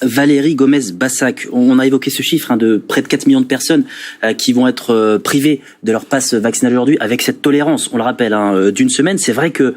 Valérie Gomez-Bassac, on a évoqué ce chiffre de près de 4 millions de personnes qui vont être privées de leur passe vaccinal aujourd'hui avec cette tolérance, on le rappelle, d'une semaine. C'est vrai que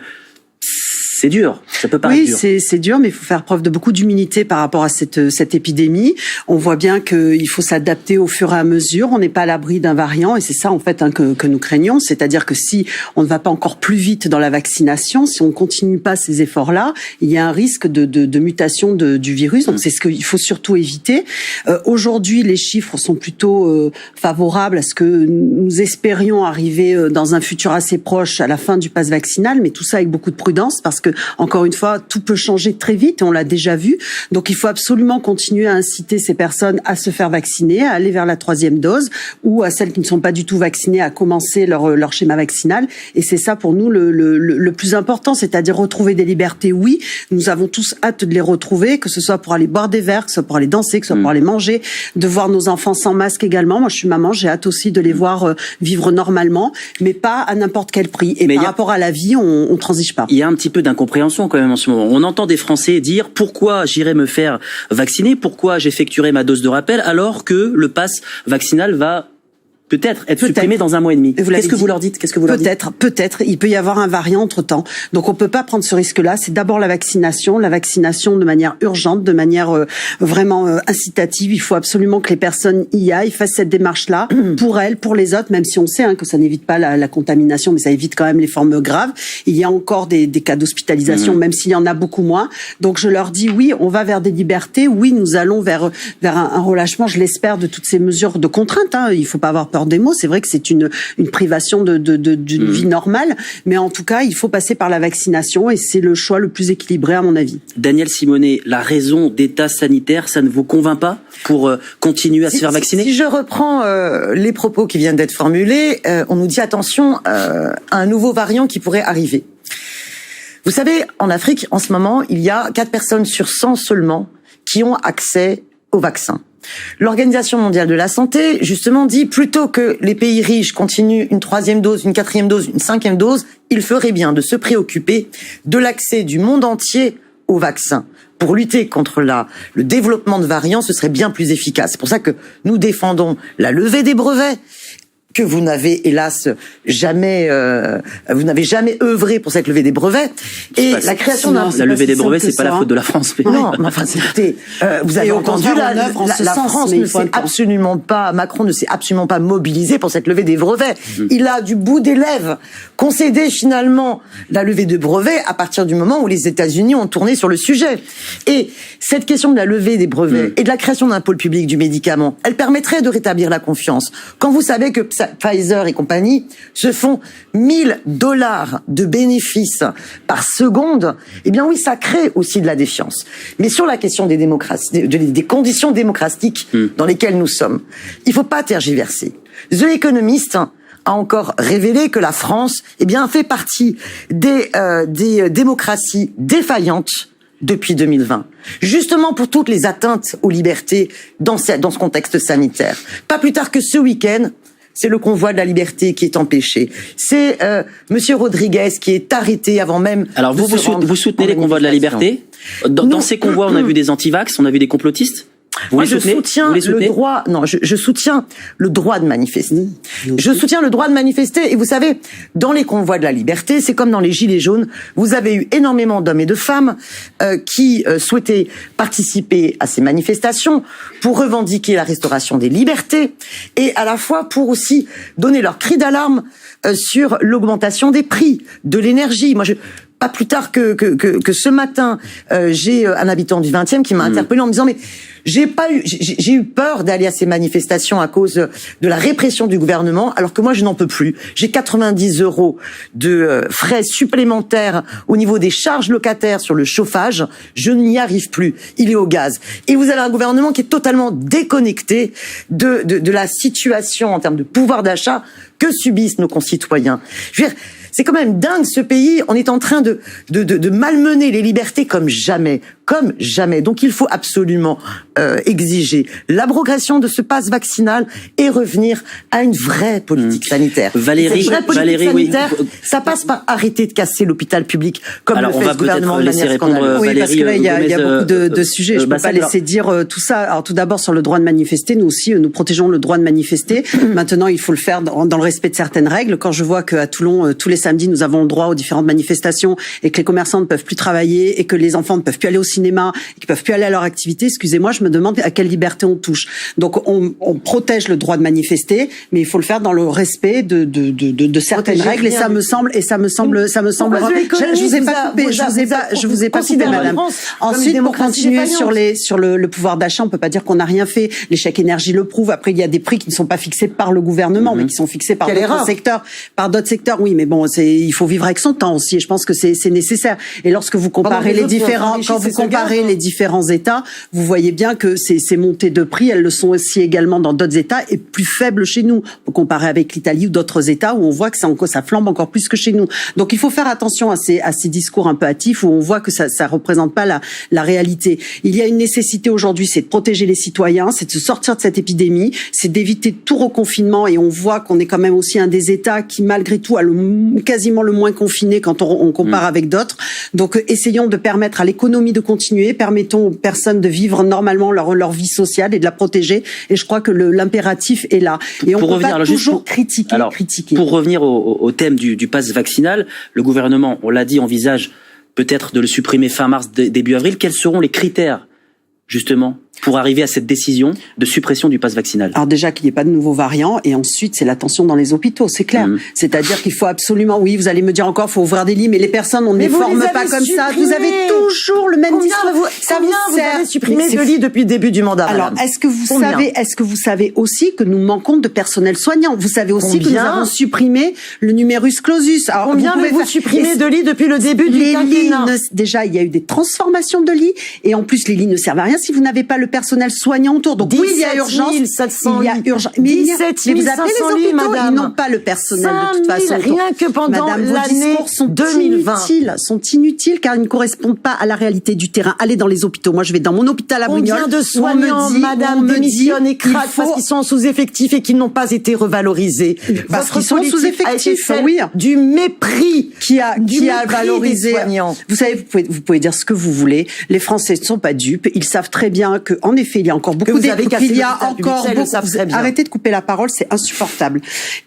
c'est dur, ça peut paraître dur. Oui, c'est dur, mais il faut faire preuve de beaucoup d'humilité par rapport à cette épidémie. On voit bien qu'il faut s'adapter au fur et à mesure. On n'est pas à l'abri d'un variant, et c'est ça en fait que nous craignons. C'est-à-dire que si on ne va pas encore plus vite dans la vaccination, si on ne continue pas ces efforts-là, il y a un risque de mutation du virus. Donc c'est ce qu'il faut surtout éviter. Aujourd'hui, les chiffres sont plutôt favorables à ce que nous espérions arriver dans un futur assez proche à la fin du pass vaccinal, mais tout ça avec beaucoup de prudence, parce que encore une fois, tout peut changer très vite, et on l'a déjà vu. Donc il faut absolument continuer à inciter ces personnes à se faire vacciner, à aller vers la 3e dose, ou à celles qui ne sont pas du tout vaccinées à commencer leur schéma vaccinal. Et c'est ça pour nous le plus important, c'est-à-dire retrouver des libertés. Oui, nous avons tous hâte de les retrouver, que ce soit pour aller boire des verres, que ce soit pour aller danser, que ce soit pour aller manger, de voir nos enfants sans masque également. Moi, je suis maman, j'ai hâte aussi de les voir vivre normalement, mais pas à n'importe quel prix. Et par rapport à la vie, on transige pas. Il y a un petit peu d'incompréhension quand même en ce moment. On entend des Français dire pourquoi j'irai me faire vacciner, pourquoi j'effectuerai ma dose de rappel, alors que le pass vaccinal va peut-être être supprimé dans 1 mois et demi. Qu'est-ce que vous leur dites? Peut-être. Il peut y avoir un variant entre-temps. Donc on peut pas prendre ce risque-là. C'est d'abord la vaccination de manière urgente, de manière vraiment incitative. Il faut absolument que les personnes y aillent, fassent cette démarche-là pour elles, pour les autres, même si on sait que ça n'évite pas la contamination, mais ça évite quand même les formes graves. Il y a encore des cas d'hospitalisation, même s'il y en a beaucoup moins. Donc je leur dis oui, on va vers des libertés. Oui, nous allons vers un relâchement, je l'espère, de toutes ces mesures de contrainte. Il faut pas avoir peur des mots. C'est vrai que c'est une privation d'une vie normale, mais en tout cas, il faut passer par la vaccination, et c'est le choix le plus équilibré à mon avis. Daniel Simonet, la raison d'état sanitaire, ça ne vous convainc pas pour continuer à se faire vacciner? Si je reprends les propos qui viennent d'être formulés, on nous dit attention à un nouveau variant qui pourrait arriver. Vous savez, en Afrique, en ce moment, il y a 4 personnes sur 100 seulement qui ont accès au vaccin. L'Organisation mondiale de la santé, justement, dit plutôt que les pays riches continuent une 3e dose, une 4e dose, une 5e dose, il ferait bien de se préoccuper de l'accès du monde entier au vaccin. Pour lutter contre le développement de variants, ce serait bien plus efficace. C'est pour ça que nous défendons la levée des brevets, que vous n'avez hélas jamais œuvré pour cette levée des brevets, et la création d'un... La levée des brevets, c'est pas la faute de la France. Mais... Non, mais enfin, écoutez, vous avez entendu, la France ne s'est absolument pas, Macron ne s'est absolument pas mobilisé pour cette levée des brevets. Il a du bout des lèvres concédé finalement la levée de brevets à partir du moment où les États-Unis ont tourné sur le sujet. Et cette question de la levée des brevets et de la création d'un pôle public du médicament, elle permettrait de rétablir la confiance. Quand vous savez que Pfizer et compagnie se font $1000 de bénéfices par seconde, eh bien oui, ça crée aussi de la défiance. Mais sur la question des démocraties, des conditions démocratiques dans lesquelles nous sommes, il faut pas tergiverser. The Economist a encore révélé que la France, eh bien, fait partie des démocraties défaillantes depuis 2020. Justement pour toutes les atteintes aux libertés dans ce contexte sanitaire. Pas plus tard que ce week-end, c'est le convoi de la liberté qui est empêché. C'est Monsieur Rodriguez qui est arrêté avant même. Alors vous soutenez les convois de la liberté? Dans ces convois, on a vu des antivax, on a vu des complotistes. Moi, je soutiens le droit. Non, je soutiens le droit de manifester. Je soutiens le droit de manifester. Et vous savez, dans les convois de la liberté, c'est comme dans les Gilets jaunes. Vous avez eu énormément d'hommes et de femmes qui souhaitaient participer à ces manifestations pour revendiquer la restauration des libertés et à la fois pour aussi donner leur cri d'alarme sur l'augmentation des prix de l'énergie. Moi, pas plus tard que ce matin, j'ai un habitant du 20e qui m'a interpellé en me disant mais j'ai eu peur d'aller à ces manifestations à cause de la répression du gouvernement, alors que moi je n'en peux plus. J'ai 90 € de frais supplémentaires au niveau des charges locataires sur le chauffage. Je n'y arrive plus. Il est au gaz. Et vous avez un gouvernement qui est totalement déconnecté de la situation en termes de pouvoir d'achat que subissent nos concitoyens. Je veux dire, c'est quand même dingue ce pays. On est en train de malmener les libertés comme jamais. comme jamais. Donc il faut absolument exiger l'abrogation de ce pass vaccinal et revenir à une vraie politique sanitaire. Valérie, sanitaire, ça passe par arrêter de casser l'hôpital public comme le fait ce gouvernement de manière scandaleuse. Oui, parce que là, il y a beaucoup de sujets. Je ne peux pas laisser dire tout ça. Alors tout d'abord, sur le droit de manifester, nous aussi, nous protégeons le droit de manifester. Maintenant, il faut le faire dans le respect de certaines règles. Quand je vois qu'à Toulon, tous les samedis, nous avons le droit aux différentes manifestations et que les commerçants ne peuvent plus travailler et que les enfants ne peuvent plus aller au cinéma et qu'ils peuvent plus aller à leur activité, excusez-moi, je me demande à quelle liberté on touche. Donc, on protège le droit de manifester, mais il faut le faire dans le respect de certaines règles. Et ça me semble. Je vous ai pas coupé, madame. Ensuite, pour continuer sur le pouvoir d'achat, on peut pas dire qu'on n'a rien fait. Les chèques énergie le prouve. Après, il y a des prix qui ne sont pas fixés par le gouvernement, mais qui sont fixés par d'autres secteurs. Oui, mais bon, il faut vivre avec son temps aussi. Et je pense que c'est nécessaire. Et lorsque vous comparez les différents États, vous voyez bien que ces montées de prix, elles le sont aussi également dans d'autres États et plus faibles chez nous. On comparer avec l'Italie ou d'autres États où on voit que ça flambe encore plus que chez nous. Donc il faut faire attention à ces discours un peu hâtifs où on voit que ça représente pas la réalité. Il y a une nécessité aujourd'hui, c'est de protéger les citoyens, c'est de se sortir de cette épidémie, c'est d'éviter tout reconfinement et on voit qu'on est quand même aussi un des États qui malgré tout a quasiment le moins confiné quand on compare avec d'autres. Donc essayons de permettre à l'économie de continuer, permettons aux personnes de vivre normalement leur vie sociale et de la protéger. Et je crois que l'impératif est là. Et on peut pas toujours critiquer. Pour revenir au thème du pass vaccinal, le gouvernement, on l'a dit, envisage peut-être de le supprimer fin mars, début avril. Quels seront les critères, justement, pour arriver à cette décision de suppression du pass vaccinal? Alors déjà qu'il n'y ait pas de nouveaux variants, et ensuite c'est la tension dans les hôpitaux, c'est clair. C'est-à-dire qu'il faut absolument, oui, vous allez me dire encore, faut ouvrir des lits, mais les personnes, on ne les forme pas comme ça. Vous avez toujours le même discours. Vous avez supprimé de lits depuis le début du mandat. Alors, est-ce que vous savez aussi que nous manquons de personnel soignant? Vous savez aussi que nous avons supprimé le numerus clausus. Alors, combien avez-vous supprimé de lits depuis le début du quinquennat? Déjà, il y a eu des transformations de lits, et en plus, les lits ne servent à rien si vous n'avez pas le personnel soignant autour. Donc oui, il y a urgence. Il y a urgence. Mais vous appelez les hôpitaux, madame. Ils n'ont pas le personnel de toute façon. Rien que pendant l'année 2020. Sont inutiles car ils ne correspondent pas à la réalité du terrain. Allez dans les hôpitaux. Moi, je vais dans mon hôpital à Brignoles. Combien de soignants, madame, démissionnent et craquent parce qu'ils sont en sous-effectifs et qu'ils n'ont pas été revalorisés? Parce qu'ils sont sous-effectifs, oui. Du mépris qui a valorisé. Vous savez, vous pouvez dire ce que vous voulez. Les Français ne sont pas dupes. Ils savent très bien que, en effet, il y a encore beaucoup arrêtez de couper la parole, c'est insupportable.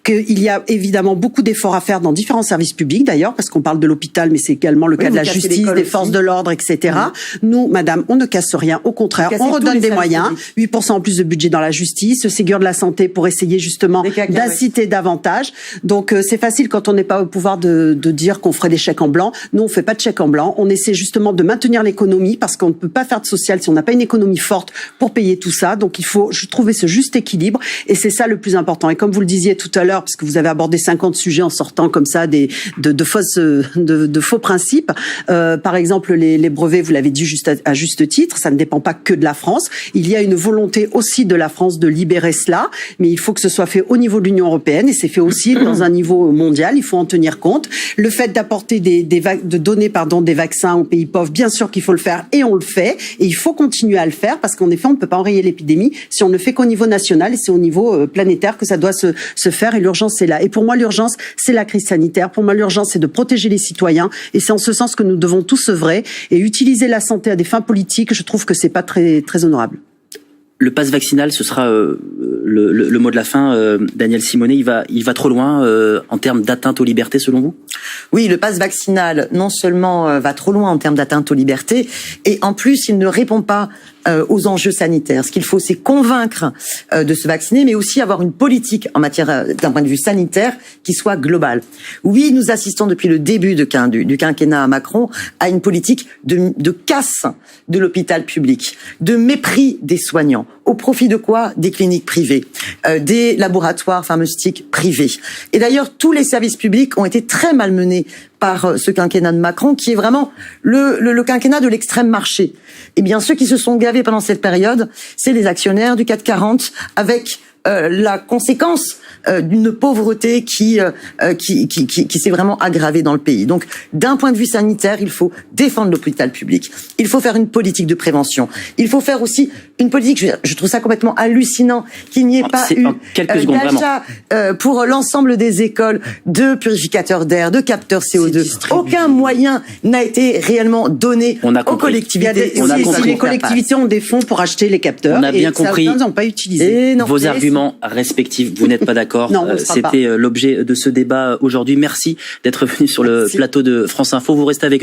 Qu'il y a évidemment beaucoup d'efforts à faire dans différents services publics, d'ailleurs, parce qu'on parle de l'hôpital, mais c'est également le cas de la justice, des forces de l'ordre, etc. Nous, madame, on ne casse rien. Au contraire, on redonne des moyens. 8% en plus de budget dans la justice, le Ségur de la santé pour essayer justement d'inciter davantage. Donc, c'est facile quand on n'est pas au pouvoir de dire qu'on ferait des chèques en blanc. Nous, on fait pas de chèques en blanc. On essaie justement de maintenir l'économie parce qu'on ne peut pas faire de social si on n'a pas une économie forte pour payer tout ça. Donc, il faut trouver ce juste équilibre et c'est ça le plus important. Et comme vous le disiez tout à l'heure, parce que vous avez abordé 50 sujets en sortant comme ça de faux principes. Par exemple, les brevets, vous l'avez dit à juste titre, ça ne dépend pas que de la France. Il y a une volonté aussi de la France de libérer cela, mais il faut que ce soit fait au niveau de l'Union européenne et c'est fait aussi dans un niveau mondial. Il faut en tenir compte. Le fait d'apporter de donner des vaccins aux pays pauvres, bien sûr qu'il faut le faire et on le fait. Et il faut continuer à le faire parce qu'en effet, on ne peut pas enrayer l'épidémie si on ne le fait qu'au niveau national et c'est au niveau planétaire que ça doit se faire et l'urgence est là. Et pour moi, l'urgence, c'est la crise sanitaire. Pour moi, l'urgence, c'est de protéger les citoyens et c'est en ce sens que nous devons tous œuvrer et utiliser la santé à des fins politiques. Je trouve que c'est pas très, très honorable. Le pass vaccinal, ce sera le mot de la fin. Daniel Simonet, il va trop loin en termes d'atteinte aux libertés, selon vous? Oui, le pass vaccinal, non seulement va trop loin en termes d'atteinte aux libertés, et en plus, il ne répond pas aux enjeux sanitaires. Ce qu'il faut, c'est convaincre de se vacciner, mais aussi avoir une politique en matière, d'un point de vue sanitaire, qui soit globale. Oui, nous assistons depuis le début du quinquennat à Macron à une politique de casse de l'hôpital public, de mépris des soignants. Au profit de quoi? Des cliniques privées, des laboratoires pharmaceutiques privés. Et d'ailleurs, tous les services publics ont été très malmenés par ce quinquennat de Macron, qui est vraiment le quinquennat de l'extrême marché. Eh bien, ceux qui se sont gavés pendant cette période, c'est les actionnaires du CAC 40, avec la conséquence d'une pauvreté qui s'est vraiment aggravée dans le pays. Donc, d'un point de vue sanitaire, il faut défendre l'hôpital public. Il faut faire une politique de prévention. Il faut faire aussi une politique, je trouve ça complètement hallucinant qu'il n'y ait pas eu d'achat pour l'ensemble des écoles de purificateurs d'air, de capteurs CO2. Aucun moyen n'a été réellement donné aux collectivités. Les collectivités ont des fonds pour acheter les capteurs. On a bien compris. Certains n'ont pas utilisé. Vos arguments respectifs, vous n'êtes pas d'accord. C'était l'objet de ce débat aujourd'hui. Merci d'être venu sur le plateau de France Info. Vous restez avec